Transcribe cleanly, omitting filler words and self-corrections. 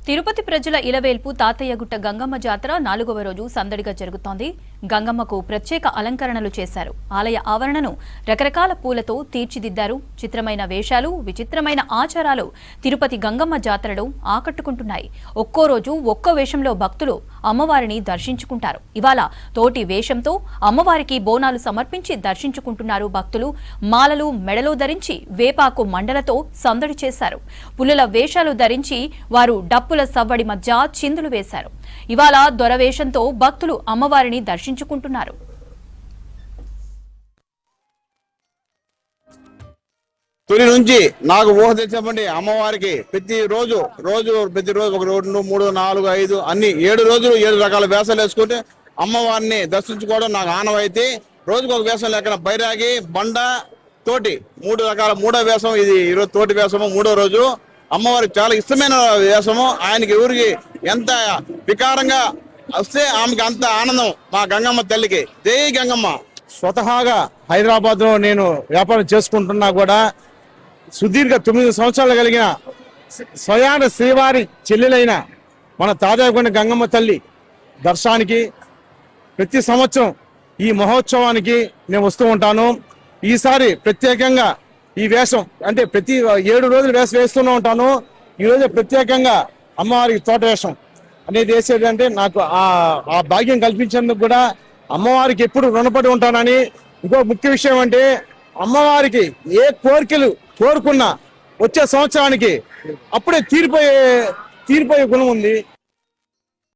తిరుపతి ప్రజల ఇలవేల్పు తాతయ్యగుట్ట గంగమ్మ జాతర 4వ రోజు సందడిగా జరుగుతోంది. గంగమ్మకు ప్రత్యేక అలంకరణలు చేశారు. ఆలయ ఆవరణను రకరకాల పూలతో తీర్చిదిద్దారు. చిత్రమైన వేషాలు, విచిత్రమైన ఆచారాలు తిరుపతి గంగమ్మ జాతరలో ఆకట్టుకుంటున్నాయి. ఒక్కో రోజు ఒక్కో వేషంలో భక్తులు అమ్మవారిని దర్శించుకుంటారు. ఇవాళ తోటి వేషంతో అమ్మవారికి బోనాలు సమర్పించి దర్శించుకుంటున్నారు భక్తులు. మాలలు మెడలో ధరించి వేపాకు మండలతో సందడి చేశారు. పులుల వేషాలు ధరించి వారు డప్పుల సవ్వడి మధ్య చిందులు వేశారు. ఇవాళ దొరవేషంతో భక్తులు అమ్మవారిని దర్శించుకుంటున్నారు. తొలి నుంచి నాకు ఊహ తెచ్చండి అమ్మవారికి ప్రతిరోజు ఒక 2, 3, 4, 5 అన్ని 7 రోజులు 7 రకాల వేషాలు వేసుకుంటే అమ్మవారిని దర్శించుకోవడం నాకు ఆనవాయితీ. రోజుకు ఒక వేషం లెక్కన బైరాగి బండ తోటి 3 రకాల 3వ వేషం. ఇది ఈరోజు తోటి వేషము 3వ రోజు. అమ్మవారికి చాలా ఇష్టమైన వేషము. ఆయనకి ఊరికి ఎంత వికారంగా వస్తే ఆమెకి అంత ఆనందం మా గంగమ్మ తల్లికి. జై గంగమ్మ. స్వతహాగా హైదరాబాద్ లో నేను వ్యాపారం చేసుకుంటున్నా కూడా సుదీర్ఘ 9 సంవత్సరాలు కలిగిన స్వయాన శ్రీవారి చెల్లెలైన మన తాజాగుండ గంగమ్మ తల్లి దర్శనానికి ప్రతి సంవత్సరం ఈ మహోత్సవానికి నేను వస్తూ ఉంటాను. ఈసారి ప్రత్యేకంగా ఈ వేషం అంటే ప్రతి 7 రోజులు వేషం వేస్తూనే ఉంటాను. ఈరోజు ప్రత్యేకంగా అమ్మవారికి తోట వేషం అనేది వేసేదంటే నాకు ఆ భాగ్యం కల్పించేందుకు కూడా అమ్మవారికి ఎప్పుడు రుణపడి ఉంటానని. ఇంకో ముఖ్య విషయం అంటే అమ్మవారికి ఏ కోరికలు కోరుకున్నా వచ్చే సంవత్సరానికి అప్పుడే తీరిపోయే గుణం ఉంది.